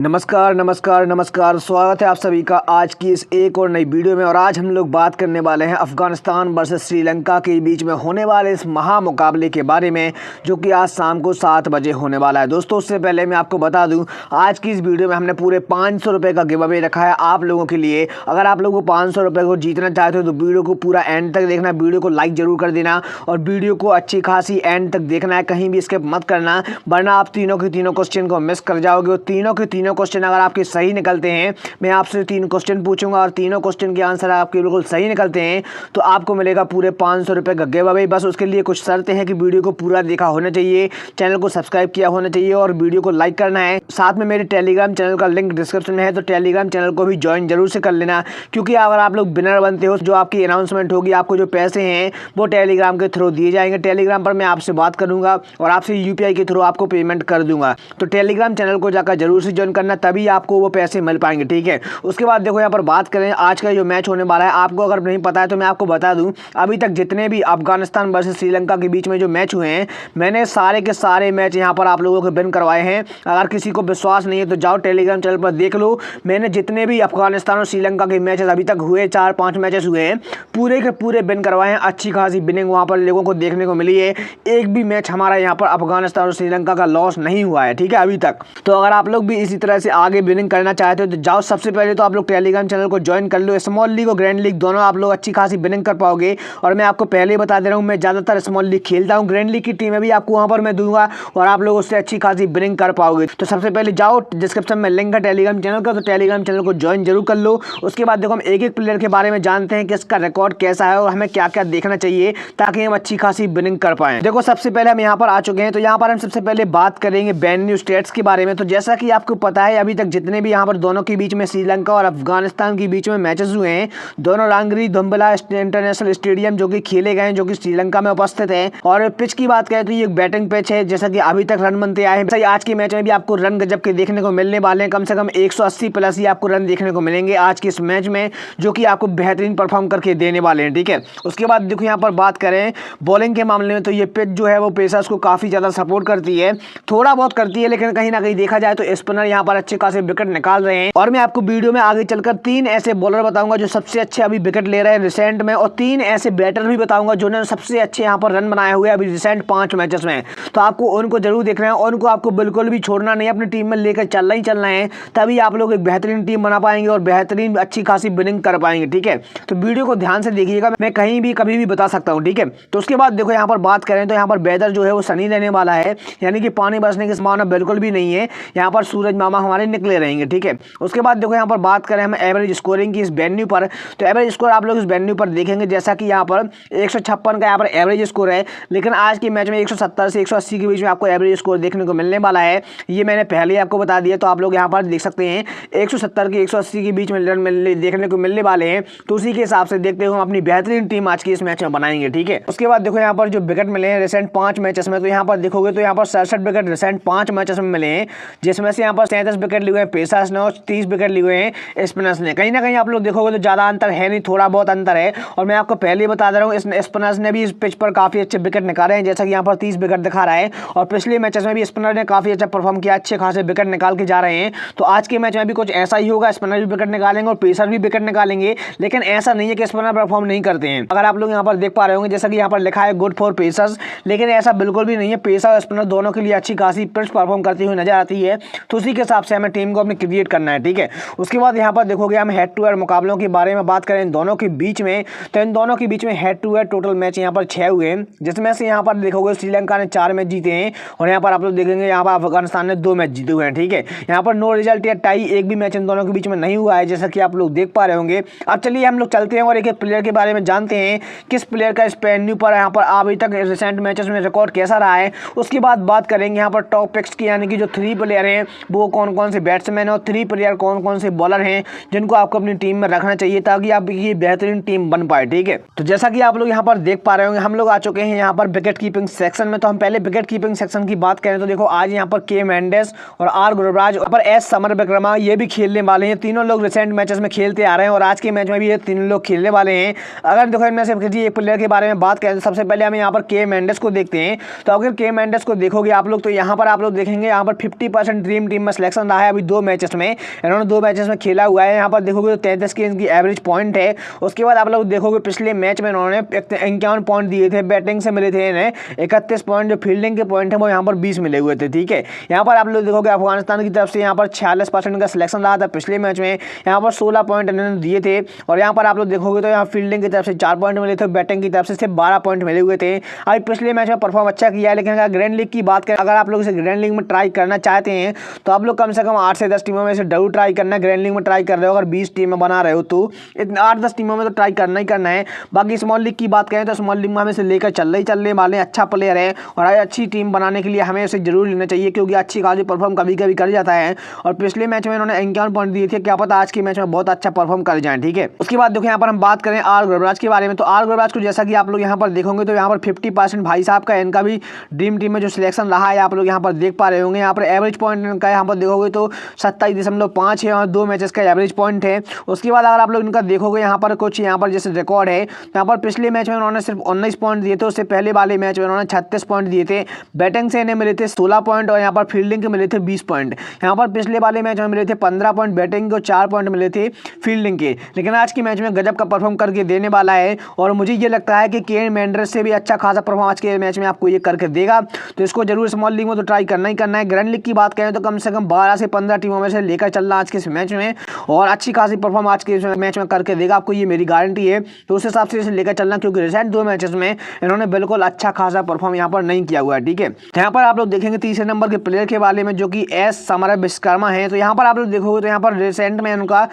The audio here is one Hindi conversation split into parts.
नमस्कार नमस्कार नमस्कार, स्वागत है आप सभी का आज की इस एक और नई वीडियो में। और आज हम लोग बात करने वाले हैं अफगानिस्तान वर्सेस श्रीलंका के बीच में होने वाले इस महामुकाबले के बारे में, जो कि आज शाम को 7 बजे होने वाला है। दोस्तों, उससे पहले मैं आपको बता दूं, आज की इस वीडियो में हमने पूरे 500 रुपये का गिव अवे रखा है आप लोगों के लिए। अगर आप लोगों को 500 रुपये को जीतना चाहते हो तो वीडियो को पूरा एंड तक देखना, वीडियो को लाइक जरूर कर देना और वीडियो को अच्छी खासी एंड तक देखना है, कहीं भी स्किप मत करना, वरना आप तीनों के तीनों क्वेश्चन को मिस कर जाओगे। तीनों के तीनों क्वेश्चन अगर आपके सही निकलते हैं, मैं आपसे 3 क्वेश्चन पूछूंगा और तीनों क्वेश्चन के आंसर आपके बिल्कुल सही निकलते हैं तो आपको मिलेगा पूरे 500 रुपये का गिव अवे। बस उसके लिए कुछ शर्तें हैं कि वीडियो को पूरा देखा होना चाहिए, चैनल को सब्सक्राइब किया होना चाहिए और वीडियो को लाइक करना है। साथ में मेरे टेलीग्राम चैनल का लिंक डिस्क्रिप्शन में है, तो टेलीग्राम चैनल को भी ज्वाइन जरूर से कर लेना, क्योंकि अगर आप लोग विनर बनते हो, जो आपकी अनाउंसमेंट होगी, आपको जो पैसे हैं वो टेलीग्राम के थ्रू दिए जाएंगे। टेलीग्राम पर मैं आपसे बात करूंगा और आपसे यूपीआई के थ्रू आपको पेमेंट कर दूंगा। तो टेलीग्राम चैनल को जाकर जरूर से ज्वाइन करना, तभी आपको वो पैसे मिल पाएंगे, ठीक है। उसके बाद देखो यहाँ पर बात करें आज का जो मैच होने वाला है, आपको अगर नहीं पता है तो मैं आपको बता दूं, अभी तक जितने भी अफगानिस्तान वर्सेस श्रीलंका के बीच में जो मैच हुए हैं, मैंने सारे के सारे मैच यहाँ पर आप लोगों को विन करवाए हैं। अगर किसी को विश्वास नहीं है तो जाओ टेलीग्राम चैनल पर देख लो। मैंने जितने भी अफगानिस्तान और श्रीलंका के मैचेस अभी तक हुए, 4-5 मैचेस हुए हैं, पूरे के पूरे विन करवाए हैं। अच्छी खासी विनिंग वहाँ पर लोगों को देखने को मिली है। एक भी मैच हमारा यहाँ पर अफगानिस्तान और श्रीलंका का लॉस नहीं हुआ है, ठीक है, अभी तक। तो अगर आप लोग भी इसी तरह से आगे विनिंग करना चाहते हो तो जाओ, सबसे पहले तो आप लोग टेलीग्राम चैनल को ज्वाइन कर लो। स्मॉल लीग और ग्रैंड लीग दोनों आप लोग अच्छी खासी विनिंग कर पाओगे। और मैं आपको पहले ही बता दे रहा हूँ, मैं ज़्यादातर स्मॉल लीग खेलता हूँ, ग्रैंड लीग की टीमें भी आपको वहाँ पर मैं दूंगा और आप लोग उससे अच्छी खासी विनिंग कर पाओगे। तो सबसे पहले जाओ, डिस्क्रिप्शन में लिंक है टेलीग्राम चैनल का, तो टेलीग्राम चैनल को ज्वाइन जरूर कर लो। उसके बाद देखो हम एक एक प्लेयर के बारे में जानते हैं कि इसका रिकॉर्ड कैसा है और हमें क्या क्या देखना चाहिए ताकि हम अच्छी खासी विनिंग कर पाएं। देखो सबसे पहले हम यहाँ पर आ चुके हैं, तो यहाँ पर हम सबसे पहले बात करेंगे वेन्यू स्टेट्स के बारे में। तो जैसा कि आपको पता है, अभी तक जितने भी यहाँ पर दोनों के बीच में श्रीलंका और अफगानिस्तान के बीच में मैचेस हुए हैं, दोनों रांगरी धुम्बला इंटरनेशनल स्टेडियम जो कि खेले गए हैं, जो कि श्रीलंका में उपस्थित है। और पिच की बात करें तो ये बैटिंग पिच है, जैसा कि अभी तक रन बनते आए हैं। आज के मैच में भी आपको रन गजब के देखने को मिलने वाले हैं, कम से कम 180 प्लस ही आपको रन देखने को मिलेंगे आज के इस मैच में, जो कि आपको बेहतरीन परफॉर्म करके देने वाले हैं, ठीक है। उसके बाद देखो यहाँ पर बात करें बॉलिंग के मामले में, तो ये पिच जो है वो पेसर्स को काफी ज्यादा सपोर्ट करती है, थोड़ा बहुत करती है, लेकिन कहीं ना कहीं देखा जाए तो स्पिनर यहाँ पर अच्छे खासे विकेट निकाल रहे हैं। और मैं आपको वीडियो में आगे चलकर 3 ऐसे बॉलर बताऊंगा जो सबसे अच्छे अभी विकेट ले रहे हैं रिसेंट में, और 3 ऐसे बैटर भी बताऊंगा जिन्होंने सबसे अच्छे यहाँ पर रन बनाए हुए अभी रिसेंट 5 मैचेस में। तो आपको उनको जरूर देखना है और उनको आपको बिल्कुल भी छोड़ना नहीं, अपनी टीम में लेकर चलना ही चलना है, तभी आप लोग एक बेहतरीन टीम बना पाएंगे और बेहतरीन अच्छी खासी विनिंग कर पाएंगे, ठीक है। तो वीडियो को ध्यान से देखिएगा, मैं कहीं भी कभी भी बता सकता हूँ, ठीक है। तो उसके बाद देखो यहाँ पर बात करें तो यहाँ पर वेदर जो है वो सनी रहने वाला है, यानी कि पानी बरसने की संभावना बिल्कुल भी नहीं है। यहाँ पर सूरज मामा हमारे निकले रहेंगे, ठीक है। उसके बाद देखो यहाँ पर बात करें हम एवरेज स्कोरिंग की इस वेन्यू पर, तो एवरेज स्कोर आप लोग इस वेन्यू पर देखेंगे, जैसा कि यहाँ पर 156 का यहाँ पर एवरेज स्कोर है, लेकिन आज के मैच में 170 से 180 के बीच में आपको एवरेज स्कोर देखने को मिलने वाला है। ये मैंने पहले ही आपको बता दिया, तो आप लोग यहाँ पर देख सकते हैं 170 के 180 के बीच में रन देखने को मिलने वाले हैं। तो उसी के हिसाब से देखते हुए हम अपनी बेहतरीन टीम आज की इस मैच में बनाएंगे, ठीक है। उसके बाद देखो यहाँ पर जो विकेट मिले हैं रिसेंट 5 मैचेस में, तो यहाँ पर देखोगे तो यहाँ पर 67 विकेट रिसेंट 5 मैचेस में मिले हैं, जिसमें से यहाँ पर 37 विकेट लिए हुए हैं पेसर्स ने और 30 विकेट लिए हुए हैं स्पिनर्स ने। कहीं ना कहीं आप लोग देखोगे तो ज्यादा अंतर है नहीं, थोड़ा बहुत अंतर है। और मैं आपको पहले ही बता दे रहा हूँ, इस स्पिनर्स ने भी इस पिच पर काफी अच्छे विकेट निकाले हैं, जैसा कि यहाँ पर 30 विकेट दिखा रहा है, और पिछले मैचेस में भी स्पिनर ने काफी अच्छा परफॉर्म किया, अच्छे खासे विकेट निकाल के जा रहे हैं। तो आज के मैच में भी कुछ ऐसा ही होगा, स्पिनर भी विकेट निकालेंगे और पेसर भी विकेट निकालेंगे, लेकिन ऐसा नहीं है कि स्पिनर परफॉर्म नहीं करते हैं। अगर आप लोग यहाँ पर देख पा रहे होंगे, जैसा कि यहाँ पर लिखा है गुड फॉर पेसर्स, लेकिन ऐसा बिल्कुल भी नहीं है। पेसर और स्पिनर दोनों के लिए अच्छी खासी पिच परफॉर्म करती हुई नजर आती है, तो उसी के हिसाब से हमें टीम को अपने क्रिएट करना है, ठीक है। उसके बाद यहाँ पर देखोगे हम हेड टू हेड मुकाबलों के बारे में बात करें इन दोनों के बीच में, तो इन दोनों के बीच में head to head total match यहाँ पर 6 हुए हैं, जिसमें से यहाँ पर देखोगे श्रीलंका ने 4 मैच जीते हैं और यहाँ पर आप लोग देखेंगे यहाँ पर अफगानिस्तान ने 2 मैच जीते हुए हैं, ठीक है। यहाँ पर नो रिजल्ट या टाई एक भी मैच इन दोनों के बीच में नहीं हुआ है, जैसा कि आप लोग देख पा रहे होंगे। अब चलिए हम लोग चलते हैं और एक एक प्लेयर के बारे में जानते हैं, किस प्लेयर का इस वेन्यू पर यहाँ पर अभी तक रिसेंट मैचेस में रिकॉर्ड कैसा रहा है। उसके बाद बात करेंगे यहाँ पर टॉप पिक्स की, यानी कि जो 3 प्लेयर हैं वो कौन कौन से बैट्समैन और 3 प्लेयर कौन कौन से बॉलर हैं जिनको आपको अपनी टीम में रखना चाहिए ताकि आपकी बेहतरीन टीम बन पाए, ठीक है। तो जैसा कि आप लोग यहाँ पर देख पा रहे होंगे, हम लोग आ चुके हैं यहाँ पर विकेट कीपिंग सेक्शन में। तो हम पहले विकेट कीपिंग सेक्शन की बात करें तो देखो आज यहाँ पर के मेंडेस और आर गुरबाज और एस समर विक्रमा ये भी खेलने वाले हैं। तीनों लोग रिसेंट मैचेस में खेलते आ रहे हैं और आज के मैच में भी ये तीनों लोग खेलने वाले हैं। अगर देखो इनमें से एक प्लेयर के बारे में बात करें तो सबसे पहले हम यहाँ पर के मेंडेस को देखते हैं। तो अगर के मेंडेस को देखोगे आप लोग तो यहाँ पर आप लोग देखेंगे यहाँ पर 50% ड्रीम टीम में सिलेक्शन रहा है अभी 2 मैचेस में, इन्होंने 2 मैचेस में खेला हुआ है। यहाँ पर देखोगे तो 33 की इनकी एवरेज पॉइंट है। उसके बाद आप लोग देखोगे पिछले मैच में इन्होंने 51 पॉइंट दिए थे, बैटिंग से मिले थे इन्हें 31 पॉइंट, जो फील्डिंग के पॉइंट है वो यहाँ पर 20 मिले हुए थे। ठीक है, यहाँ पर आप लोग देखोगे अफगानिस्तान की तरफ से यहाँ पर 46% का सिलेक्शन रहा था पिछले मैच में, यहाँ पर 16 पॉइंट इन्होंने दिए थे। और यहाँ पर आप लोग देखोगे तो यहाँ फील्डिंग की तरफ से 4 पॉइंट मिले थे, बैटिंग की तरफ से सिर्फ 12 पॉइंट मिले हुए थे। अभी पिछले मैच में परफॉर्म अच्छा किया है, लेकिन अगर ग्रैंड लीग की बात करें, अगर आप लोग इसे ग्रैंड लीग में ट्राई करना चाहते हैं तो आप लोग कम से कम 8 से 10 टीमों में से जरूर ट्राई करना है। ग्रैंड लीग में ट्राई कर रहे हो, अगर 20 टीमें बना रहे हो तो 8-10 टीमों में तो ट्राई करना ही करना है। बाकी स्मॉल लीग की बात करें तो स्मॉल लीग में हमें इसे लेकर चलने वाले अच्छा प्लेयर है और अच्छी टीम बनाने के लिए हमें इसे जरूर लेना चाहिए, क्योंकि अच्छी खासी परफॉर्म कभी कभी कर जाता है। और पिछले मैच में इन्होंने 51 पॉइंट दिए थे, क्या पता आज के मैच में बहुत अच्छा परफॉर्म कर जाए। ठीक है, उसके बाद देखो यहाँ पर हम बात करें आर गुरबाज के बारे में, तो आर गुरबाज को जैसा कि आप लोग यहाँ पर देखोगे तो यहाँ पर 50% भाई साहब का इनका भी ड्रीम टीम में जो सिलेक्शन रहा है आप लोग यहाँ पर देख पा रहे होंगे। यहाँ पर एवरेज पॉइंट इनका यहाँ पर देखोगे तो 27.5 है और 2 मैचेस का एवरेज पॉइंट है। उसके बाद अगर आप लोग इनका देखोगे यहाँ पर कुछ यहाँ पर जैसे रिकॉर्ड है, यहाँ पर पिछले मैच में उन्होंने सिर्फ 19 पॉइंट दिए थे, उससे पहले वाले मैच में उन्होंने 36 पॉइंट दिए थे। बैटिंग से इन्हें मिले थे 16 पॉइंट और यहाँ पर फील्डिंग के मिले थे 20 पॉइंट। यहाँ पर पिछले वाले मैच में मिले थे 15 पॉइंट बैटिंग के, 4 पॉइंट मिले थे फील्डिंग के। लेकिन आज के मैच में गजब का परफॉर्म करके देने वाला है और मुझे ये लगता है कि केन मेंडर्स से भी अच्छा खासा परफॉर्म आज के मैच में आपको ये करके देगा, तो इसको जरूर स्मॉल लीग में तो ट्राई करना ही करना है। ग्रैंड लीग की बात करें तो कम से कम 12 से 15 टीमों में से लेकर चलना आज के इस मैच में, और अच्छी खासी परफॉर्म आज के मैच में करके देगा, आपको ये मेरी गारंटी है। तो उस हिसाब से इसे लेकर चलना, क्योंकि रिसेंट 2 मैचेस में इन्होंने बिल्कुल अच्छा खासा परफॉर्म यहाँ पर नहीं किया हुआ है। ठीक है, यहाँ पर आप लोग देखेंगे तीसरे नंबर के प्लेयर के बारे में, जो कि एस समर विश्वकर्मा है। तो यहाँ पर आप लोग देखोगे तो यहाँ पर रिसेंट में उनका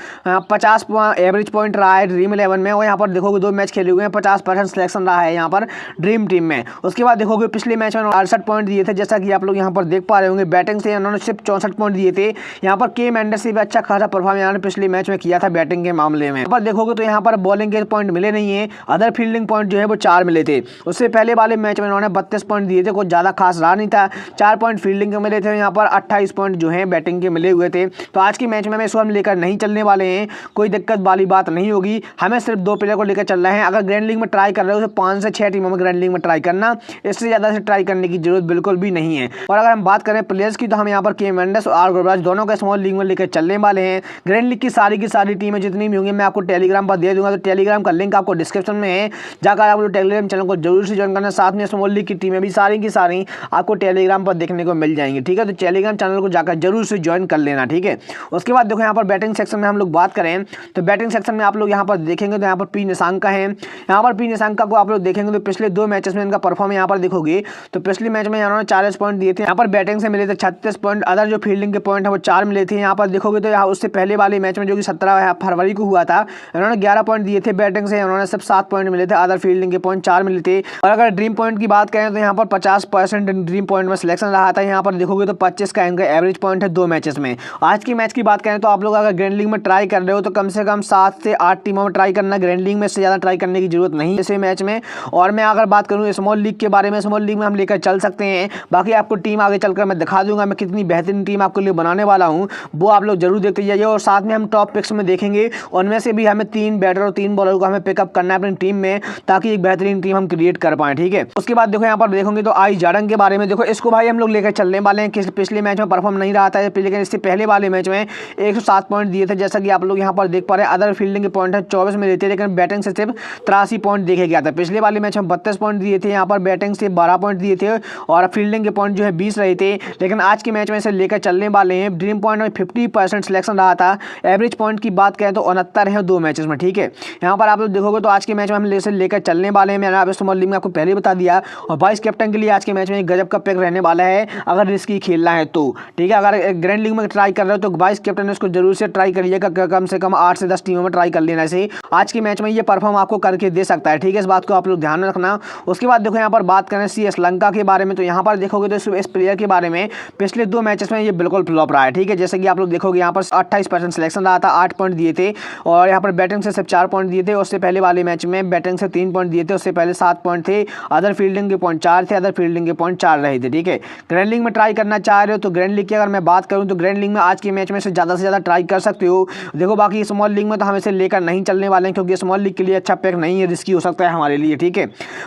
50 एवरेज पॉइंट रहा है ड्रीम 11 में, और यहाँ पर देखोगे 2 मैच खेले हुए हैं, 50% सिलेक्शन रहा है यहाँ पर ड्रीम टीम में। उसके बाद देखोगे पिछले मैच में 68 पॉइंट दिए थे, जैसा कि आप लोग यहाँ पर देख पा रहे होंगे। बैटिंग से उन्होंने सिर्फ 64 पॉइंट दिए थे। यहाँ पर के मेंडर्स से भी अच्छा खासा परफॉर्म यहाँ पिछले मैच में किया था बैटिंग के मामले में। यहाँ पर देखोगे तो यहाँ पर बॉलिंग के पॉइंट मिले नहीं है, अदर फील्डिंग पॉइंट जो है वो 4 मिले थे। उससे पहले वाले मैच में उन्होंने 32 पॉइंट दिए थे, कुछ ज़्यादा खास रहा नहीं था। 4 पॉइंट फील्डिंग के मिले थे, यहाँ पर 28 पॉइंट जो है बैटिंग के मिले हुए थे। तो आज के मैच में इसको हम लेकर नहीं चलने वाले हैं, कोई दिक्कत वाली बात नहीं होगी। हमें सिर्फ 2 प्लेयर को लेकर चलना है। अगर ग्रैंड लीग में ट्राई कर रहे हो तो 5 से 6 टीमों में ग्रैंड लीग में ट्राई करना, इससे ज़्यादा से ट्राई करने की जरूरत बिल्कुल भी नहीं है। और अगर हम बात करें प्लेयर्स की, तो हम यहाँ पर के मेंडर्स और आर गुरबाज दोनों का स्मॉल लीग में लेकर चलने वाले हैं। ग्रैंड लीग की सारी टीमें जितनी भी होंगी मैं आपको टेलीग्राम पर दे दूंगा, तो टेलीग्राम का लिंक आपको डिस्क्रिप्शन में है, जाकर आप लोग टेलीग्राम चैनल को जरूर से ज्वाइन करना। साथ में स्मॉल लीग की टीमें भी सारी की सारी आपको टेलीग्राम पर देखने को मिल जाएंगी। ठीक है, तो टेलीग्राम चैनल को जाकर जरूर से ज्वाइन कर लेना। ठीक है, उसके बाद देखो यहाँ पर बैटिंग सेक्शन में हम लोग बात करें तो बैटिंग सेक्शन में आप लोग यहाँ पर देखेंगे तो यहाँ पर पी निशांका है। यहाँ पर पी निशांका को आप लोग देखेंगे तो पिछले 2 मैचेस में इनका परफॉर्म यहाँ पर देखोगे तो पिछले मैच में इन्होंने 40 पॉइंट दिए थे। यहाँ पर बैटिंग से मिले थे 36 पॉइंट, अदर जो फील्डिंग के पॉइंट है वो 4 मिले थे। यहाँ पर देखोगे तो यहाँ उससे पहले वाले मैच में जो कि 17 फरवरी को हुआ था, इन्होंने 11 पॉइंट दिए थे बैटिंग से, इन्होंने सिर्फ 7 पॉइंट मिले थे, अदर फील्डिंग के पॉइंट 4 मिले थे। और अगर ड्रीम पॉइंट की बात करें तो यहाँ पर 50% ड्रीम पॉइंट में सिलेक्शन रहा था। यहाँ पर देखोगे तो 25 का इनका एवरेज पॉइंट है 2 मैचेस में। आज की मैच की बात करें तो आप लोग अगर ग्रैंड लीग में ट्राई कर रहे हो तो कम से कम 7 से 8 टीमों में ट्राई करना, ग्रैंड लीग में इससे ज़्यादा ट्राई करने की जरूरत नहीं है इस मैच में। और मैं अगर बात करूँ स्मॉल लीग के बारे में, स्मॉल लीग में हम लेकर चल सकते हैं। बाकी आपको टीम आगे चलकर मैं दिखा दूंगा, मैं कितनी बेहतरीन टीम आपके लिए बनाने वाला हूँ, वो आप लोग जरूर देखते जाइए। और साथ में हम टॉप पिक्स में देखेंगे, उनमें से भी हमें 3 बैटर और 3 बॉलर को हमें पिकअप करना है अपनी टीम में, ताकि एक बेहतरीन टीम हम क्रिएट कर पाएं। ठीक है, उसके बाद देखो यहाँ पर देखोगे तो आई जाडंग के बारे में, देखो इसको भाई हम लोग लेकर चलने वाले हैं। पिछले मैच में परफॉर्म नहीं रहा था, लेकिन इससे पहले वाले मैच में 107 पॉइंट दिए थे, जैसा कि आप लोग यहाँ पर देख पा रहे हैं। अदर फील्डिंग के पॉइंट है 24 में देते, लेकिन बैटिंग से सिर्फ 83 पॉइंट देखे गया था। पिछले वाले मैच में 32 पॉइंट दिए थे, यहाँ पर बैटिंग से 12 पॉइंट दिए थे और फील्डिंग के पॉइंट जो है 20 रहे थे। लेकिन आज के मैच में इसे लेकर चलने वाले हैं। ड्रीम पॉइंट में 50% सिलेक्शन रहा था। एवरेज पॉइंट की बात करें तो 69 है 2 मैचेस में। ठीक है, यहाँ पर आप लोग देखोगे तो आज के मैच में हम लेकर चलने वाले हैं। मैंने आप स्मॉल लीग में आपको पहले बता दिया। और वाइस कैप्टन के लिए आज के मैच में एक गजब का पिक रहने वाला है, अगर रिस्की खेलना है तो। ठीक है, अगर ग्रैंड लीग में ट्राई कर रहे हो तो वाइस कैप्टन इसको जरूर से ट्राई करिएगा, कम से कम 8 से 10 टीमों में ट्राई कर लेना से आज के मैच में ये परफॉर्म आपको करके दे सकता है। ठीक है, इस बात को आप लोग ध्यान में रखना। उसके बाद देखो यहाँ पर बात करें CS लंका के बारे में, तो यहाँ पर देखोगे तो इस प्लेयर के बारे में पिछले 2 मैचेस में ये बिल्कुल फ्लॉप रहा है। ठीक है, जैसे कि आप लोग देखोगे यहाँ पर 28% सिलेक्शन रहा था, 8 पॉइंट दिए थे और यहाँ पर बैटिंग से सिर्फ 4 पॉइंट दिए थे। उससे पहले वाले मैच में बैटिंग से 3 पॉइंट दिए थे, उससे पहले 7 पॉइंट थे। अदर फील्डिंग के पॉइंट 4 थे, अदर फील्डिंग के पॉइंट 4 रहे थे। ठीक है, ग्रैंड लीग में ट्राई करना चाह रहे हो तो ग्रैंड लीग की अगर मैं बात करूँ तो ग्रैंड लीग में आज के मैच में से ज़्यादा ट्राई कर सकते हो। देखो बाकी स्मॉल लीग में तो हम इसे लेकर नहीं चलने वाले हैं, क्योंकि स्मॉल लीग के लिए अच्छा पैक नहीं है, रिस्की हो सकता है हमारे लिए। ठीक है,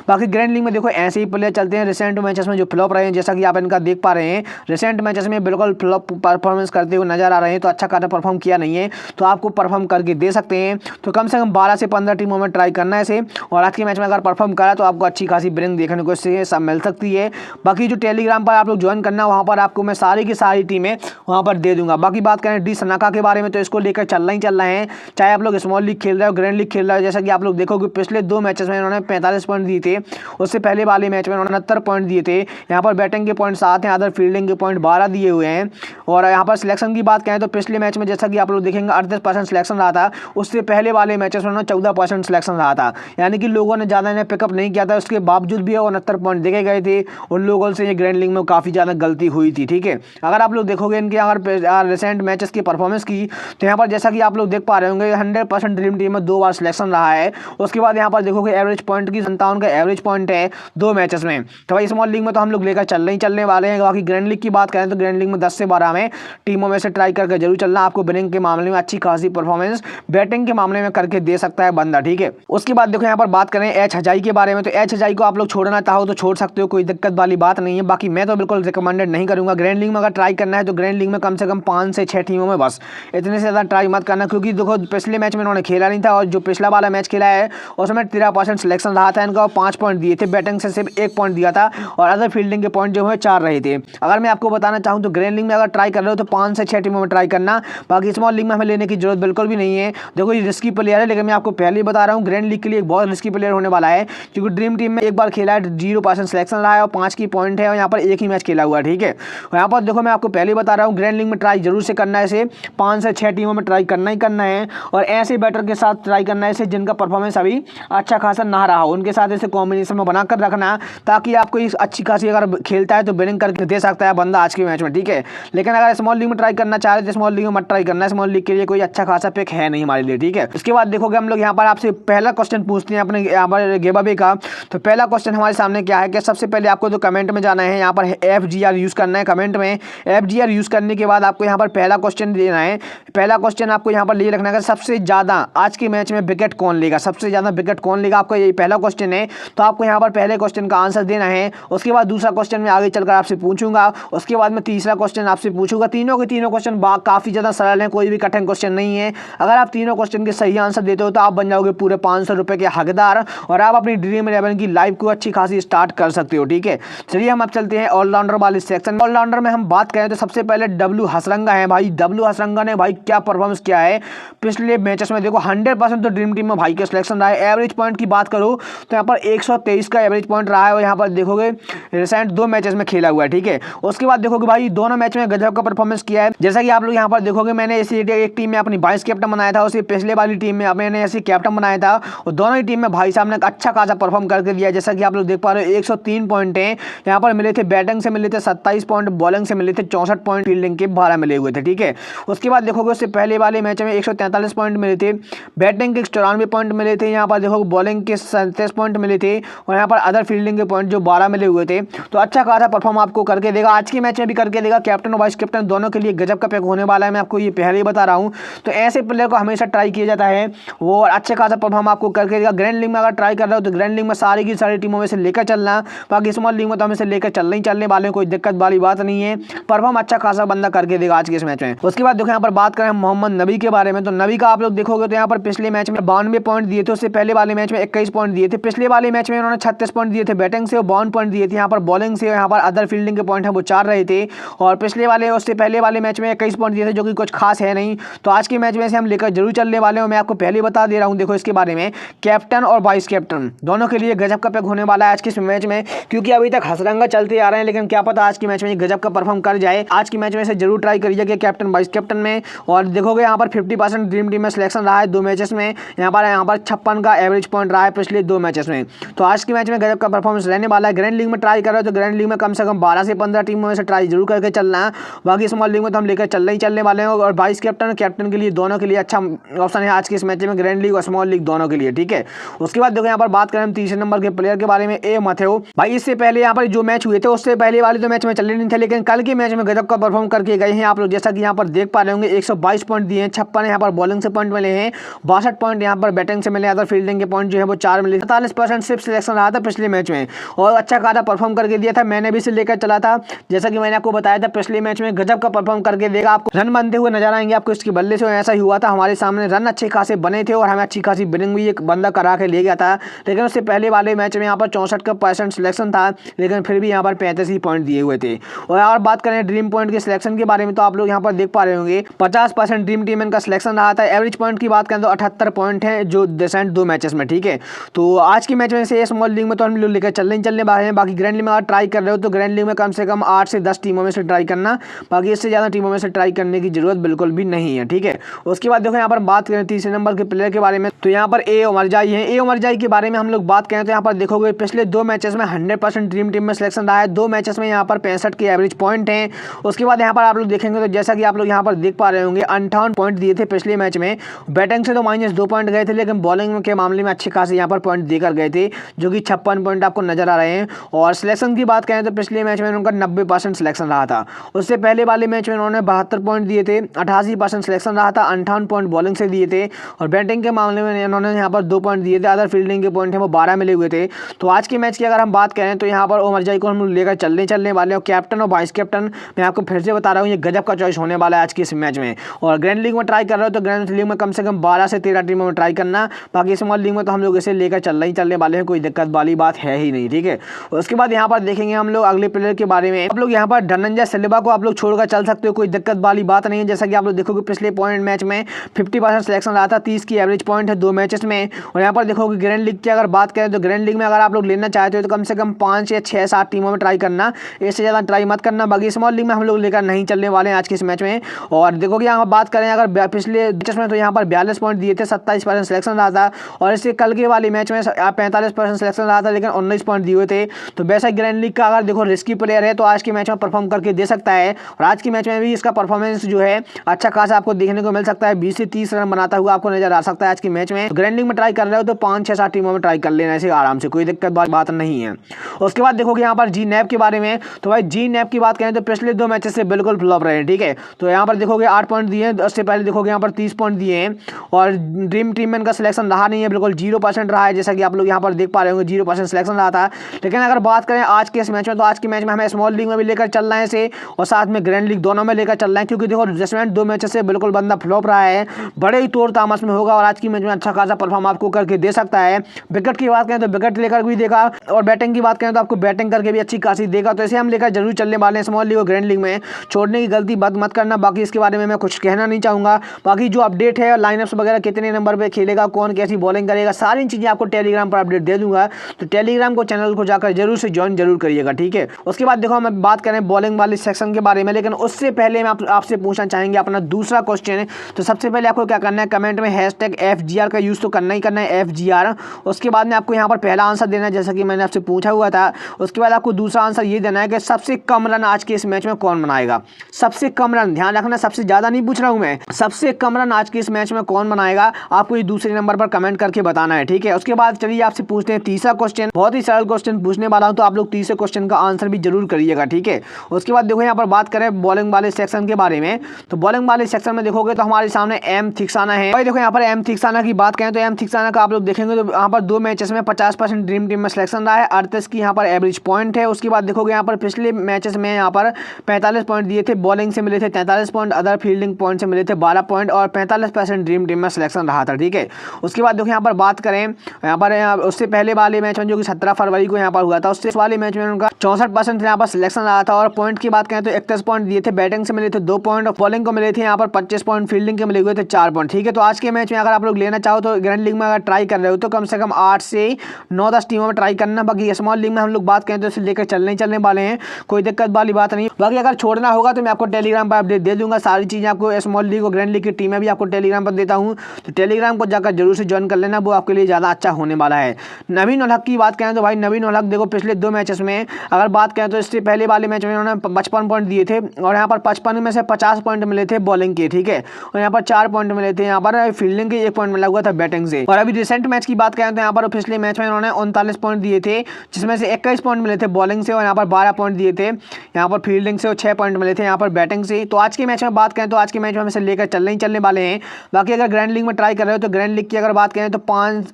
बाकी ग्रैंड लीग में देखो ऐसे ही प्लेयर चलते हैं। रिसेंट मैचेस में जो फ्लॉप रहे हैं, जैसा कि आप इनका देख पा रहे हैं, रिसेंट मैचेस में बिल्कुल परफॉर्मेंस करते हुए नजर आ रहे हैं, तो अच्छा खासा परफॉर्म किया नहीं है, तो आपको परफॉर्म करके दे सकते हैं। तो कम से कम 12 से 15 टीमों में ट्राई करना है इसे, और आज के मैच में अगर परफॉर्म करा तो आपको अच्छी खासी विनिंग देखने को इससे सब मिल सकती है। बाकी जो टेलीग्राम पर आप लोग ज्वाइन करना, वहाँ पर आपको मैं सारी की सारी टीमें वहाँ पर दे दूंगा। बाकी बात करें डी सनाका के बारे में, तो इसको लेकर चलना ही चलना है, चाहे आप लोग स्मॉल लीग खेल रहे हो, ग्रैंड लीग खेल रहे हो। जैसा कि आप लोग देखोगे पिछले 2 मैचेस में इन्होंने 45 पॉइंट दिए थे, उससे पहले वाले मैच में इन्होंने 69 पॉइंट दिए थे। यहाँ पर बैटिंग के पॉइंट 7 हैं, अदर फील्डिंग के पॉइंट 12 दिए हुए हैं। और यहाँ पर सिलेक्शन की बात करें तो पिछले मैच में जैसा कि आप लोग देखेंगे 38% सिलेक्शन रहा था, उससे पहले वाले मैचेस में 14% सिलेक्शन रहा था, यानी कि लोगों ने ज़्यादा इन्हें पिकअप नहीं किया था। उसके बावजूद भी 69 पॉइंट देखे गए थे, उन लोगों से ये ग्रैंड लीग में काफ़ी ज़्यादा गलती हुई थी। ठीक है, अगर आप लोग देखोगे इनके अगर रिसेंट मैचेस की परफॉर्मेंस की, तो यहाँ पर जैसा कि आप लोग देख पा रहे होंगे 100% ड्रीम टीम में 2 बार सिलेक्शन रहा है। उसके बाद यहाँ पर देखोगे एवरेज पॉइंट की 57 का एवरेज पॉइंट है 2 मैचेस में। तो भाई स्मॉल लीग में तो हम लोग लेकर चलने वाले हैं। बाकी ग्रैंड लीग की बात करें तो ग्रैंड लीग में 10 से 12 में टीमों में से ट्राई करके जरूर चलना, आपको बिनिंग के मामले में अच्छी खासी परफॉर्मेंस बैटिंग के मामले में करके दे सकता है बंदा। ठीक है, उसके बाद देखो यहाँ पर बात करें एच हजाई के बारे में, तो एच हजाई को आप लोग छोड़ना चाहो तो छोड़ सकते हो, कोई दिक्कत वाली बात नहीं है। बाकी मैं तो बिल्कुल रिकमेंडेड नहीं करूंगा। ग्रैंड लीग में अगर ट्राई करना है तो ग्रैंड लीग में कम से कम 5 से 6 टीमों में, बस इतने से ज़्यादा ट्राई मत करना, क्योंकि देखो पिछले मैच में इन्होंने खेला नहीं था, और जो पिछला वाला मैच खेला है उसमें 13% सिलेक्शन रहा था इनका, और 5 पॉइंट दिए थे, बैटिंग से सिर्फ 1 पॉइंट दिया था, और अदर फील्डिंग के पॉइंट जो है 4 रहे थे। अगर मैं आपको बताना चाहूँ तो ग्रैंड लीग में अगर ट्राई कर रहे हो तो 5 से 6 टीमों में ट्राई करना। बाकी स्मॉल लीग में हमें लेने की जरूरत बिल्कुल भी नहीं है। देखो ये रिस्की प्लेयर है, लेकिन मैं आपको पहले ही बता रहा हूँ ग्रैंड लीग के लिए एक बहुत रिस्की प्लेयर होने वाला है, क्योंकि ड्रीम टीम में एक बार खेला है 0% सिलेक्शन रहा है और 5 की पॉइंट है, और यहाँ पर एक ही मैच खेला हुआ है। ठीक है, यहाँ पर देखो मैं आपको पहले ही बता रहा हूँ ग्रैंड लीग में ट्राई जरूर से करना है इसे, 5 से 6 टीमों में ट्राई करना ही करना है, और ऐसे बैटर के साथ ट्राई करना है इसे जिनका परफॉर्मेंस अभी अच्छा खासा ना रहा हो, उनके साथ इसे कॉम्बिनेशन में बनाकर रखना, ताकि आपको इस अच्छी खासी अगर खेलता है तो बिनिंग करके दे सकता है बंदा आज के मैच में। ठीक है, लेकिन अगर स्मॉल लीग में ट्राई करना चाह रहे तो स्मॉल लीग में मत ट्राई करना, स्मॉल लीग के लिए कोई अच्छा खासा पिक है नहीं हमारे लिए। ठीक है, इसके बाद देखोगे हम लोग यहाँ पर आपसे पहला क्वेश्चन पूछते हैं अपने यहाँ पर गिव का। तो पहला क्वेश्चन हमारे सामने क्या है कि सबसे पहले आपको तो कमेंट में जाना है, यहाँ पर FGR यूज़ करना है कमेंट में। FGR यूज़ करने के बाद आपको यहाँ पर पहला क्वेश्चन देना है। पहला क्वेश्चन आपको यहाँ पर ले रखना है, सबसे ज़्यादा आज के मैच में विकेट कौन लेगा, सबसे ज़्यादा विकेट कौन लेगा, आपका यही पहला क्वेश्चन है। तो आपको यहाँ पर पहले क्वेश्चन का आंसर देना है। उसके बाद दूसरा क्वेश्चन मैं आगे चलकर आपसे पूछूंगा, उसके बाद मैं तीसरा क्वेश्चन आपसे पूछूंगा। तीनों के तीनों क्वेश्चन काफ़ी ज़्यादा सरल हैं, कोई भी कठिन क्वेश्चन नहीं है। अगर आप तीनों क्वेश्चन के सही आंसर देते हो तो आप बन जाओगे पूरे 500 रुपये के हकदार, और आप अपनी ड्रीम 11 की लाइव को अच्छी खासी स्टार्ट कर सकते हो। ठीक है, चलिए हम अब चलते हैं ऑलराउंडर वाले सेक्शन। ऑलराउंडर में हम बात करें तो सबसे पहले डब्ल्यू हसरंगा है। भाई डब्ल्यू हसरंगा ने भाई क्या परफॉर्मेंस किया है पिछले मैचेस में, देखो 100% तो ड्रीम टीम में भाई का सिलेक्शन रहा है। एवरेज पॉइंट की बात करो तो यहाँ पर 123 का एवरेज पॉइंट रहा है, और यहाँ पर देखोगे रिसेंट 2 मैचेस में खेला हुआ है। ठीक है, उसके बाद देखोगे भाई दोनों मैच में गजब का परफॉर्मेंस किया है। जैसा कि आप लोग यहाँ पर देखोगे मैंने इसी एक टीम में अपनी वाइस कैप्टन बनाया था, उसी पिछले वाली टीम में मैंने ऐसे कैप्टन बनाया था, और दोनों ही टीम में भाई साहब ने अच्छा खासा परफॉर्म करके दिया। जैसा कि आप लोग देख पा रहे हो 103 पॉइंट हैं यहाँ पर मिले थे, बैटिंग से मिले थे 27 पॉइंट, बॉलिंग से मिले थे 64 पॉइंट, फील्डिंग के 12 मिले हुए थे। ठीक है, उसके बाद देखोगे उससे पहले वाले मैच में 143 पॉइंट मिले थे, बैटिंग के 94 पॉइंट मिले थे, यहाँ पर देखो बॉलिंग के 37 पॉइंट मिले थे, और यहाँ पर अदर फील्डिंग के पॉइंट जो 12 मिले हुए थे। तो अच्छा खासा परफॉर्म आपको करके देगा, आज के मैच में भी करके देगा। कैप्टन और वाइस कैप्टन दोनों के लिए गजब का पिक होने वाला है, मैं आपको ये पहले ही बता रहा हूँ। तो ऐसे प्लेयर को हमेशा ट्राई किया जाता है, वो अच्छे खासा परफॉर्म आपको करके देगा। ग्रैंड लीग में अगर ट्राई कर रहे हो तो ग्रैंड लीग में सारी की सारी टीमों में से लेकर चलना, बाकी स्मॉल लीग में तो हमें से लेकर चलने ही चलने वाले हैं, कोई दिक्कत वाली बात नहीं है। परफॉर्म अच्छा खासा बंदा करके देगा आज के इस मैच में। उसके बाद देखो यहाँ पर बात करें मोहम्मद नबी के बारे में, तो नबी का आप लोग देखोगे तो यहाँ पर पिछले मैच में 92 पॉइंट दिए थे, उससे पहले वाले मैच में 21 पॉइंट दिए थे, पिछले वाले मैच में उन्होंने 36 पॉइंट दिए थे बैटिंग से, और 52 पॉइंट दिए थे यहाँ पर बॉलिंग से, यहाँ पर अदर फील्डिंग के पॉइंट है वो 4 रहे थे, और पिछले वाले उससे पहले वाले मैच में 21 पॉइंट दिए थे, जो कि कुछ खास है नहीं। तो आज के मैच में से हम लेकर जरूर चलने वाले हैं, मैं आपको पहले बता दे रहा हूँ। देखो इसके बारे में कैप्टन और वाइस कैप्टन दोनों के लिए गजब का पिक होने वाला है आज के मैच में, क्योंकि अभी तक हसरंगा चलते आ रहे हैं, लेकिन क्या पता आज के मैच में गजब का परफॉर्म कर जाए। आज के मैच में से जरूर ट्राई करिएगा कैप्टन वाइस कैप्टन में। और देखोगे यहाँ पर 50% ड्रीम टीम में सिलेक्शन रहा है 2 मैचेस में, यहाँ पर 56 का एवरेज पॉइंट रहा है पिछले 2 मैचेस में। तो आज के मैच में गजब का परफॉर्मेंस रहने वाला है। ग्रैंड लीग में ट्राई कर रहे हो तो ग्रैंड लीग में कम से कम 12 से 15 टीमों में से ट्राई जरूर करके चलना है। बाकी स्मॉल लीग में तो हम लेकर चलने ही चलने वाले हैं, और वाइस कैप्टन और कैप्टन के लिए दोनों के लिए अच्छा ऑप्शन है आज के इस मैच में, ग्रैंड लीग और स्मॉल लीग दोनों के लिए। ठीक है, उसके बाद देखो यहाँ पर बात करें हम तीसरे नंबर के प्लेयर के बारे में, ए मैथ्यू। भाई इससे पहले यहाँ पर जो मैच हुए थे उससे पहले वाले 2 मैच में चले नहीं थे, लेकिन कल के मैच में गजब का परफॉर्म करके गए हैं आप लोग। जैसा कि यहाँ पर देख पा रहे होंगे 122 पॉइंट दिए हैं, 56 यहाँ पर बॉलिंग से पॉइंट मिले हैं, 62 पॉइंट यहाँ पर बैटिंग से मिले, अदर फील्डिंग के पॉइंट जो है वो 4 मिले। 47% सिर्फ सिलेक्शन रहा था पिछले मैच में, और अच्छा खासा परफॉर्म करके दिया था। मैंने भी इसे लेकर चला था, जैसा कि मैंने आपको बताया था पिछले मैच में गजब का परफॉर्म करके देगा, आपको रन बनते हुए नजर आएंगे आपको इसके बल्ले से। ऐसा ही हुआ था, हमारे सामने रन अच्छे खासे बने थे और हमें अच्छी खासी विनिंग भी एक बंदा करा के ले गया था। लेकिन उससे पहले वाले मैच में यहाँ पर 64% सिलेक्शन था, लेकिन फिर भी यहाँ पर 35 ही पॉइंट दिए हुए थे। और बात करें ड्रीम पॉइंट के सिलेक्शन के बारे में, तो आप लोग यहाँ पर देख पा रहे होंगे 50% ड्रीम टीम का सिलेक्शन रहा था। एवरेज पॉइंट की बात करें तो 78 पॉइंट है जो डिसेंट 2 मैचेस में, ठीक है। तो आज के मैच में से स्मॉल लीग में तो हम लोग लेकर चलने वाले हैं। बाकी ग्रैंड लीग में अगर ट्राई कर रहे हो तो ग्रैंड लीग में कम से कम 8 से 10 टीमों में से ट्राई करना, बाकी इससे ज़्यादा टीमों में से ट्राई करने की जरूरत बिल्कुल भी नहीं है, ठीक है। उसके बाद देखो यहाँ पर बात करें तीसरे नंबर के प्लेयर के बारे में, तो यहाँ पर ए उमरजाई है। ए उमरजाई के बारे में हम लोग बात करें तो यहाँ पर देखोगे पिछले 2 मैचेस में 100% ड्रीम टीम में सिलेक्शन रहा है। 2 मैचेस में यहाँ पर 65 के एवरेज पॉइंट हैं। उसके बाद यहाँ पर आप लोग देखेंगे तो जैसा कि आप लोग यहाँ पर देख पा रहे होंगे 58 पॉइंट दिए थे पिछले मैच में। बैटिंग से तो -2 पॉइंट गए थे, लेकिन बॉलिंग के मामले में अच्छे खासे यहाँ पर पॉइंट देकर गए थे, जो कि 56 पॉइंट आपको नजर आ रहे हैं। और सिलेक्शन की बात करें तो पिछले मैच में उनका 90% सिलेक्शन रहा था। उससे पहले वाले मैच में उन्होंने 72 पॉइंट दिए थे, 88% सिलेक्शन रहा था, 58 पॉइंट बॉलिंग से दिए थे। और बैटिंग के मामले में उन्होंने यहाँ पर 2 पॉइंट दिए थे। अदर फील्डिंग के पॉइंट हैं वो 12 मिले हुए थे। तो आज के मैच की अगर हम बात करें तो यहाँ पर उमरजाई को हम लेकर चलने वाले हैं। कैप्टन और वाइस कैप्टन मैं आपको फिर से बता रहा हूँ, ये गजब का चॉइस होने वाला है आज के इस मैच में। और ग्रैंड लीग में ट्राई कर रहे हो तो ग्रैंड लीग में कम से कम 12 से 13 टीमों में ट्राई करना। बाकी स्मॉल लीग में तो हम लोग इसे लेकर चलने वाले हैं, कोई दिक्कत वाली बात है ही नहीं, ठीक है। उसके बाद यहाँ पर देखेंगे हम लोग अगले प्लेयर के बारे में। आप लोग यहाँ पर धनंजय सिल्वा को आप लोग छोड़कर चल सकते हो, कोई दिक्कत वाली बात नहीं है। जैसा कि आप लोग देखोगे पिछले पॉइंट मैच में 50% सिलेक्शन रहा था, 30 की एवरेज पॉइंट है 2 मैचेस में। और यहाँ पर देखोगे ग्रैंड लीग की अगर बात करें तो ग्रैंड लीग में अगर आप लोग लेना चाहते हो तो कम से कम 5 या 6-7 टीमों में ट्राई करना, इससे ज़्यादा ट्राई मत करना। बाकी स्मॉल लीग में हम लोग लेकर नहीं चलने वाले हैं आज के इस मैच में। और देखोगे यहाँ बात करें अगर पिछले मैचेस में तो यहाँ पर 42 पॉइंट दिए थे, 27% सिलेक्शन रहा था। और इससे कल के वाले मैच में 45% सिलेक्शन रहा था, लेकिन 19 पॉइंट दिए हुए थे। तो वैसा ग्रैंड लीग का अगर देखो रिस्की प्लेयर है तो आज के मैच में परफॉर्म करके दे सकता है। और आज के मैच में भी इसका परफॉर्मेंस जो है अच्छा खासा आपको देखने को मिल सकता है। 20 से 30 रन बनाता हुआ आपको नजर आ सकता है आज के मैच में। ग्रैंड लीग में ट्राई कर रहे हो तो 5-6-7 टीमों में ट्राई कर लेना ऐसे आराम से, कोई दिक्कत बात नहीं है। उसके बाद देखोगे यहाँ पर जी नैप के बारे में, तो भाई जी नैप की बात करें तो पिछले 2 मैचेस से बिल्कुल फ्लॉप रहे हैं, ठीक है। तो यहाँ पर देखोगे 8 पॉइंट दिए हैं, उससे पहले देखोगे यहाँ पर 30 पॉइंट दिए हैं। और ड्रीम टीम में इनका सिलेक्शन रहा नहीं है, बिल्कुल 0% रहा है, जैसा कि आप लोग यहाँ पर देख पा रहे होंगे 0% सिलेक्शन रहा था। लेकिन अगर बात करें आज के इस मैच में, तो आज के मैच में हमें स्मॉल लीग में भी लेकर चलना है इसे और साथ में ग्रैंड लीग दोनों में लेकर चलना है, क्योंकि देखो जजमेंट 2 मैचेस से बिल्कुल बंदा फ्लॉप रहा है, बड़े ही तोड़ तामस में होगा और आज की मैच में अच्छा खासा परफॉर्म आपको करके दे सकता है। विकेट की बात करें तो विकेट लेकर भी देगा, और बैटिंग की बात करें तो आपको बैटिंग करके भी अच्छी खासी देगा। तो इसे हम लेकर जरूर चलने वाले हैं स्मॉल लीग और ग्रैंड लीग में, छोड़ने की गलती मत करना। बाकी इसके बारे में मैं कुछ कहना नहीं चाहूँगा। बाकी जो अपडेट है, लाइनअप्स वगैरह कितने नंबर पर खेलेगा, कौन कैसी बॉलिंग करेगा, सारी चीज़ें आपको टेलीग्राम पर अपडेट दे दूंगा। तो टेलीग्राम को चैनल को जाकर जरूर से ज्वाइन जरूर करिएगा, ठीक है। उसके बाद देखो हम बात करें बॉलिंग वाले सेक्शन के बारे में, लेकिन उससे पहले मैं आपसे पूछना चाहेंगे अपना दूसरा क्वेश्चन। तो सबसे पहले आपको क्या करना है, कमेंट में #FGR का यूज़ तो करना ही करना है, FGR। उसके बाद में आपको यहाँ पर पहला आंसर देना है, जैसा कि मैंने आपसे पूछा हुआ था। उसके बाद आपको दूसरा आंसर ये देना है कि सबसे कम रन आज के इस मैच में कौन बनाएगा। सबसे कम रन, ध्यान रखना, सबसे ज़्यादा नहीं पूछ रहा हूँ मैं, सबसे कम रन आज के इस मैच में कौन बनाएगा, आपको ये दूसरे नंबर पर कमेंट करके बताना है, ठीक है। उसके बाद चलिए आपसे पूछते हैं तीसरा क्वेश्चन। बहुत ही सरल क्वेश्चन पूछने वाला हूँ, तो आप लोग तीसरे क्वेश्चन का आंसर भी जरूर करिएगा, ठीक है। उसके बाद देखो यहाँ पर बात करें बॉलिंग वाले सेक्शन के बारे में, तो बॉलिंग वाले सेक्शन में देखोगे तो हमारे सामने एम थिक्साना है। भाई देखो यहाँ पर एम थिक्साना की बात करें तो एम थिक्साना का आप लोग देखेंगे तो यहाँ पर 2 मैचेस में 50% ड्रीम टीम में सिलेक्शन रहा है, 38 की यहाँ पर एवरेज पॉइंट है। उसके बाद देखोगे यहाँ पर पिछले मैचेस में यहाँ पर 45 पॉइंट दिए थे, बॉलिंग से मिले थे 43 पॉइंट, अदर फील्डिंग पॉइंट से मिले थे 12 पॉइंट और 45% ड्रीम टीम में सिलेक्शन रहा था, ठीक है। उसके बाद देखो यहाँ पर बात करें, यहाँ पर उससे पहले वाले मैच में जो कि 17 फरवरी को यहाँ पर हुआ था, उससे वाले मैच में उनका 64% यहाँ पर सिलेक्शन रहा था। और पॉइंट की बात करें तो 31 पॉइंट दिए थे, बैटिंग से मिले थे 2 पॉइंट और बॉलिंग को मिले थे यहाँ पर 25 पॉइंट, फील्डिंग के मिले हुए थे 4 पॉइंट, ठीक है। तो आज के मैच में अगर आप लोग लेना चाहो तो ग्रैंड लीग में अगर ट्राई कर रहे हो तो कम से कम 8 से 9-10 टीमों में ट्राई करना। बाकी स्मॉल लीग में हम लोग बात करें तो इसे लेकर चलने वाले हैं, कोई दिक्कत वाली बात नहीं। बाकी अगर छोड़ना होगा तो मैं आपको टेलीग्राम पर अपडेट दे दूंगा, सारी चीज़ें आपको स्मॉल लीग और ग्रैंड लीग की टीमें भी आपको टेलीग्राम पर देता हूँ। तो टेलीग्राम को जाकर जरूर से ज्वाइन कर लेना, वो आपके लिए ज़्यादा अच्छा होने वाला है। नवीन उल हक की बात करें तो भाई नवीन उल हक देखो पिछले 2 मैचेस में अगर बात करें तो इससे पहले वाले मैच में उन्होंने 55 पॉइंट दिए थे और यहाँ पर 55 में से 50 पॉइंट मिले थे बॉलिंग के, ठीक है। और यहाँ पर 4 पॉइंट मिले थे यहाँ पर फील्डिंग के, 1 पॉइंट मिला हुआ था बैटिंग से। और अभी रिसेंट मैच की बात करें तो यहाँ पर पिछले मैच में उन्होंने 39 पॉइंट दिए थे, जिसमें से 21 पॉइंट मिले थे बॉलिंग से और यहाँ पर 12 पॉइंट दिए थे यहाँ पर फील्डिंग से और 6 पॉइंट मिले थे यहाँ पर बैटिंग से। तो आज के मैच में बात करें तो आज के मैच में हम इसे लेकर चलने वाले हैं। बाकी अगर ग्रैंड लीग में ट्राई कर रहे हो तो ग्रैंड लीग की अगर बात करें तो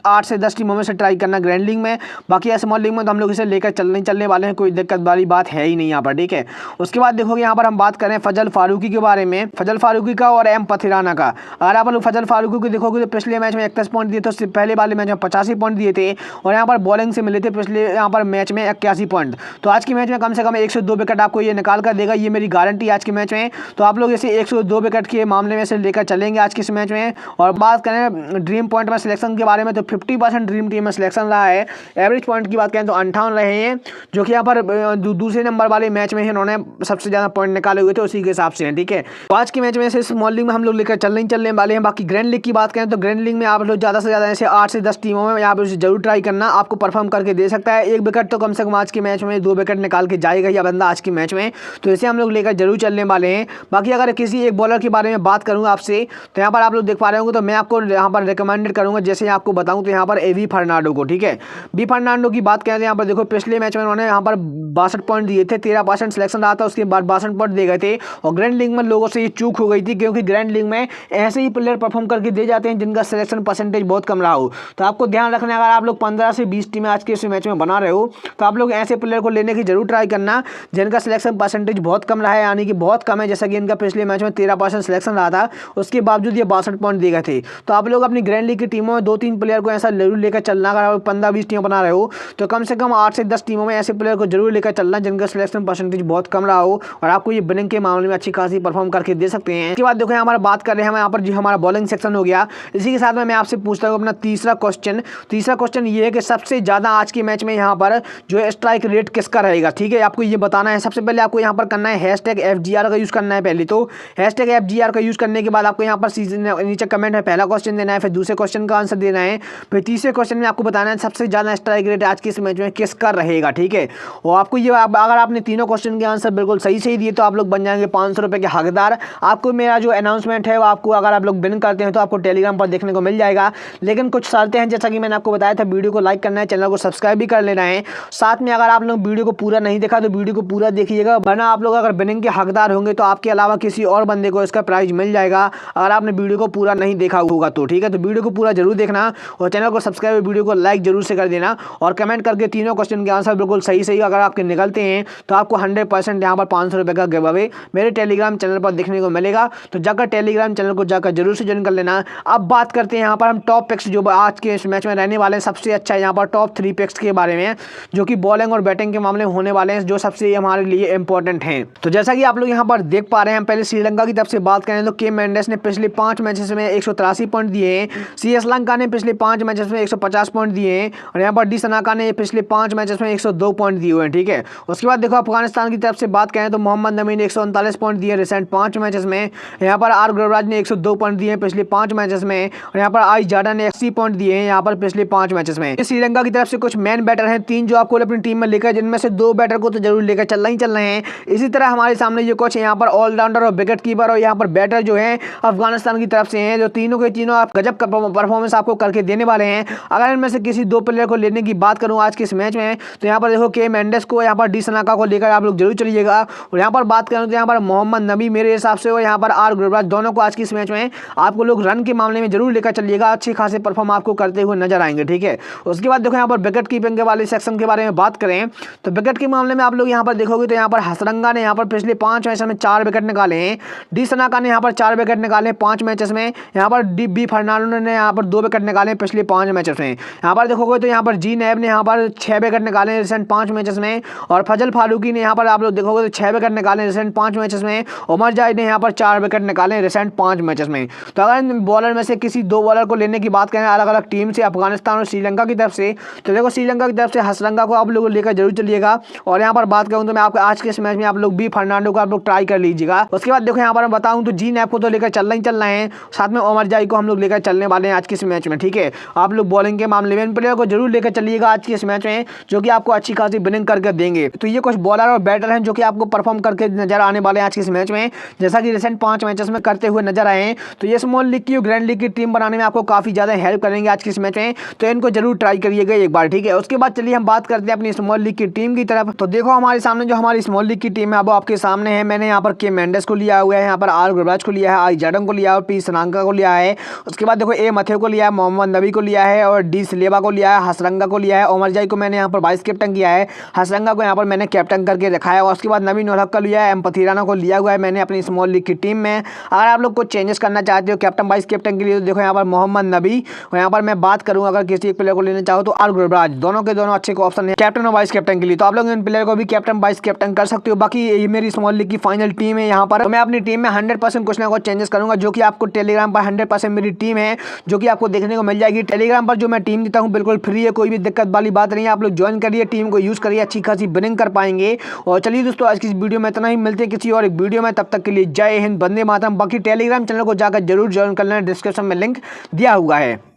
8 से 10 टीमों में से ट्राई करना ग्रैंड लीग में। बाकी स्मॉल लीग में तो हम लोग इसे लेकर चलने वाले हैं, कोई दिक्कत वाली बात है ही नहीं यहाँ पर, ठीक है। उसके बाद देखोगे यहाँ पर हम बात करें फजल फारूकी के बारे में, फजल फारूकी का और एम पथिराना का। अगर आप लोग फजल फारूकी को देखोगे तो पिछले मैच में 31 पॉइंट दिए थे, उससे पहले वाले मैच में 85 पॉइंट दिए थे और यहाँ पर बॉलिंग से मिले थे पिछले यहाँ पर मैच में 81 पॉइंट। तो आज के मैच में कम से कम 102 विकेट आपको ये निकाल कर देगा, ये मेरी गारंटी आज के मैच में। तो आप लोग इसे 102 विकेट के मामले में से लेकर चलेंगे आज के इस मैच में। और बात करें ड्रीम पॉइंट में सिलेक्शन के बारे में तो 50% ड्रीम टीम में सिलेक्शन रहा है। एवरेज पॉइंट की बात करें तो 58 रहे हैं, जो कि यहाँ पर दूसरे नंबर वाले मैच में इन्होंने सबसे ज़्यादा पॉइंट निकाले हुए थे, उसी के हिसाब से है। ठीक है, तो आज के मैच में से स्मॉल लीग में हम लोग लेकर चलने वाले हैं। बाकी ग्रैंड लीग की बात करें तो ग्रैंड लीग में आप लोग ज़्यादा से ज़्यादा ऐसे 8 से 10 टीमों में यहाँ पर उसे जरूर ट्राई करना, आपको परफॉर्म करके दे सकता है। 1 विकेट तो कम से कम आज के मैच में 2 विकेट निकाल के जाएगा या बंदा आज के मैच में, तो इसे हम लोग लेकर जरूर चलने वाले हैं। बाकी अगर किसी एक बॉलर के बारे में बात करूँगा आपसे तो यहाँ पर आप लोग देख पा रहे होंगे, तो मैं आपको यहाँ पर रिकमेंडेड करूँगा। जैसे आपको बताऊँ तो यहाँ पर एवी फर्नांडो को, ठीक है, बी फर्नांडो की बात करें तो यहाँ पर देखो पिछले मैच में उन्होंने यहाँ पर 62 पॉइंट दिए थे, 13% सिलेक्शन रहा था, उसके बाद 62 पॉइंट दे गए थे। और ग्रैंड लीग में लोगों से ये चूक हो गई थी, क्योंकि ग्रैंड लीग में ऐसे ही प्लेयर परफॉर्म करके दे जाते हैं जिनका सिलेक्शन परसेंटेज बहुत कम रहा हो। तो आपको ध्यान रखना है, अगर आप लोग 15 से 20 टीमें आज के इस मैच में बना रहे हो तो आप लोग ऐसे प्लेयर को लेने की जरूर ट्राई करना जिनका सिलेक्शन परसेंटेज बहुत कम रहा है, यानी कि बहुत कम है। जैसा कि इनका पिछले मैच में 13% सिलेक्शन रहा था, उसके बावजूद ये 62 पॉइंट दिए गए थे। तो आप लोग अपनी ग्रैंड लीग की टीमों में 2-3 प्लेयर को ऐसा जरूर लेकर चलना। अगर आप 15-20 टीम बना रहे हो तो कम से कम 8 से 10 टीमों में ऐसे प्लेयर को जरूर लेकर चलना जिनका सिलेक्शन परसेंटेज बहुत कम रहा हो और आपको ये विनिंग के मामले में अच्छी खासी परफॉर्म करके दे सकते हैं। इसके बाद देखो हमारा बात कर रहे हैं हम यहाँ पर जो हमारा बॉलिंग सेक्शन हो गया। इसी के साथ में मैं आपसे पूछता हूँ अपना तीसरा क्वेश्चन ये है कि सबसे ज़्यादा आज के मैच में यहाँ पर जो स्ट्राइक रेट किसका रहेगा। ठीक है, आपको ये बताना है। सबसे पहले आपको यहाँ पर करना है #FGR का यूज़ करना है। पहले तो #FGR का यूज़ करने के बाद आपको यहाँ पर नीचे कमेंट में पहला क्वेश्चन देना है, फिर दूसरे क्वेश्चन का आंसर देना है, फिर तीसरे क्वेश्चन में आपको बताना है सबसे ज़्यादा स्ट्राइक रेट आज के इस मैच में किसका रहेगा। ठीक है, और आपको ये अगर आपने तीनों क्वेश्चन के आंसर बिल्कुल सही दिए तो आप लोग बन जाएंगे 500 रुपये के हकदार। आपको मेरा जो अनाउंसमेंट है वो आपको अगर आप लोग विन करते हैं तो आपको टेलीग्राम पर देखने को मिल जाएगा। लेकिन कुछ शर्तें हैं, जैसा कि मैंने आपको बताया था। वीडियो को लाइक करना है, चैनल को सब्सक्राइब भी कर लेना है। साथ में अगर आप लोग वीडियो को पूरा नहीं देखा तो वीडियो को पूरा देखिएगा, वरना आप लोग अगर विनिंग के हकदार होंगे तो आपके अलावा किसी और बंदे को इसका प्राइज मिल जाएगा अगर आपने वीडियो को पूरा नहीं देखा होगा तो। ठीक है, तो वीडियो को पूरा जरूर देखना और चैनल को सब्सक्राइब, वीडियो को लाइक जरूर से कर देना और कमेंट करके तीनों क्वेश्चन के आंसर बिल्कुल सही अगर आपके निकलते हैं तो आपको 100% यहाँ पर 500 रुपये का गिव अवे मेरे टेलीग्राम चैनल पर देखने को मिलेगा। तो जाकर टेलीग्राम चैनल को जाकर जरूर से ज्वाइन कर लेना। अब बात करते हैं यहाँ पर हम टॉप पिक्स जो आज के इस मैच में रहने वाले हैं। सबसे अच्छा यहाँ पर टॉप 3 पिक्स के बारे में, जो कि बॉलिंग और बैटिंग के मामले में होने वाले हैं, जो सबसे हमारे लिए इंपॉर्टेंट हैं। तो जैसा कि आप लोग यहाँ पर देख पा रहे हैं, हम पहले श्रीलंका की तरफ से बात करें तो के मेंडिस ने पिछले 5 मैचेस में 183 पॉइंट दिए हैं। श्रीलंका ने पिछले 5 मैचेस में 150 पॉइंट दिए हैं और यहाँ पर डी सनाका ने पिछले 5 मैचेस में 102 पॉइंट दिए हुए हैं। ठीक है, उसके बाद देखो अफगानिस्तान की तरफ से बात करें तो मोहम्मद नबी ने 139 पॉइंट दिए रिसेंट 5 मैचेस में। यहाँ पर आर गुरबाज ने 102 पॉइंट दिए हैं पिछले 5 मैचेस में और यहाँ पर आई जाडा ने 80 पॉइंट दिए हैं यहाँ पर पिछले 5 मैचेस में। श्रीलंका की तरफ से कुछ मेन बैटर हैं 3 जो आपको अपनी टीम में लेकर, जिनमें से 2 बैटर को तो जरूर लेकर चलना हैं। इसी तरह हमारे सामने जो कुछ यहाँ पर ऑलराउंडर और विकेट कीपर और यहाँ पर बैटर जो है अफगानिस्तान की तरफ से हैं, जो तीनों के तीनों आप गजब का परफॉर्मेंस आपको करके देने वाले हैं। अगर इनमें से किसी 2 प्लेयर को लेने की बात करूँ आज के इस मैच में तो यहाँ पर देखो के मेंडिस को, यहाँ पर डी सनाका को लेकर आप लोग जरूर चलिएगा। और यहाँ पर बात करें तो यहाँ पर मोहम्मद नबी मेरे हिसाब से और यहाँ पर आर गुरबाज दोनों को आज की इस मैच में आपको लोग रन के मामले में जरूर लेकर चलिएगा, अच्छे खासे परफॉर्म आपको करते हुए नजर आएंगे। ठीक है, उसके बाद देखो यहाँ पर विकेट कीपिंग के वाले सेक्शन के बारे में बात करें तो विकेट के मामले में आप लोग यहाँ पर देखोगे तो यहाँ पर हसरंगा ने यहाँ पर पिछले 5 मैचेस में 4 विकेट निकाले हैं। डी सनाका ने यहाँ पर 4 विकेट निकाले 5 मैचेस में। यहाँ पर बी फर्नांडो ने यहाँ पर 2 विकेट निकाले पिछले 5 मैचेस में। यहाँ पर देखोगे तो यहाँ पर जी नैब ने यहाँ पर 6 विकेट निकाले रिसेंट 5 मैचेस में और फजल फारूकी ने यहाँ पर आप लोग देखोगे तो 6 विकेट निकाले रिसेंट 5 मैचेस में। उमर जाहिद ने यहाँ पर 4 विकेट निकाले रिसेंट 5 मैचेस में। तो अगर बॉलर में से किसी 2 बॉलर को लेने की बात करें अलग अलग टीम से, अफगानिस्तान और श्रीलंका की तरफ से, तो देखो श्रीलंका की तरफ से हसरंगा को आप लोग लेकर जरूर चलिएगा। और यहाँ पर बात करूँ तो मैं आपको आज के इस मैच में आप लोग बी फर्नांडो को आप लोग ट्राई कर लीजिएगा। उसके बाद देखो यहाँ पर मैं बताऊँ तो जी नैब को तो लेकर चलना है, साथ में उमर जाहिद को हम लोग लेकर चलने वाले हैं आज के इस मैच में। ठीक है, आप लोग बॉलिंग के मामले में इन प्लेयर को जरूर लेकर चलिएगा आज के इस मैच में, जो कि आपको अच्छी खासी विनिंग करके देंगे। तो ये कुछ बॉलर और बैटर हैं जो कि आपको परफॉर्म करके नजर आने वाले हैं आज के इस मैच में, जैसा कि रिसेंट 5 मैचेस में करते हुए नजर आए हैं। तो ये स्मॉल लीग की और ग्रैंड लीग की टीम बनाने में आपको काफी ज्यादा हेल्प करेंगे आज के इस मैच में, तो इनको जरूर ट्राई करिएगा एक बार। ठीक है, उसके बाद चलिए हम बात करते हैं अपनी स्मॉल लीग की टीम की तरफ। तो देखो हमारे सामने जो हमारी स्मॉल लीग की टीम है वो आपके सामने है। मैंने यहाँ पर के मेंडिस को लिया हुआ है, यहाँ पर आर गुरबाज को लिया है, आई जाडन को लिया है और पी सनाका को लिया है। उसके बाद देखो ए मैथ्यू को लिया है, मोहम्मद नबी को लिया है और डी सिलेबा को लिया है, हसरंगा को लिया है। उमर जाहिद को मैंने यहाँ पर वाइस कैप्टन किया है, हसरंगा को यहाँ पर मैंने कैप्टन करके रखा है। और उसके बाद नबी उल हक का लिया है, एम्पथी राणा को लिया हुआ है मैंने अपनी स्मॉल लीग की टीम में। अगर आप लोग को चेंजेस करना चाहते हो कैप्टन वाइस कैप्टन के लिए, तो देखो यहाँ पर मोहम्मद नबी, और यहाँ पर मैं बात करूँ अगर किसी एक प्लेयर को लेना चाहो तो आर गुरबाज, दोनों के दोनों अच्छे ऑप्शन है कैप्टन और वाइस कैप्टन के लिए। तो आप लोग इन प्लेयर को भी कैप्टन वाइस कैप्टन कर सकते हो। बाकी ये मेरी स्मॉल लीग की फाइनल टीम है। यहाँ पर तो मैं अपनी टीम में 100% कुछ ना कुछ चेंजेस करूंगा, जो कि आपको टेलीग्राम पर 100% मेरी टीम है जो कि आपको देखने को मिल जाएगी। टेलीग्राम पर जो मैं टीम देता हूँ बिल्कुल फ्री है, कोई भी दिक्कत वाली बात नहीं है। आप लोग ज्वाइन करिए, टीम को यूज़ करिए, अच्छी खासी विनिंग कर पाएंगे। और चलिए दोस्तों, आज की इस वीडियो में इतना ही, मिलते हैं किसी और एक वीडियो में, तब तक के लिए जय हिंद, वंदे मातरम। बाकी टेलीग्राम चैनल को जाकर जरूर ज्वाइन कर लेना, डिस्क्रिप्शन में लिंक दिया हुआ है।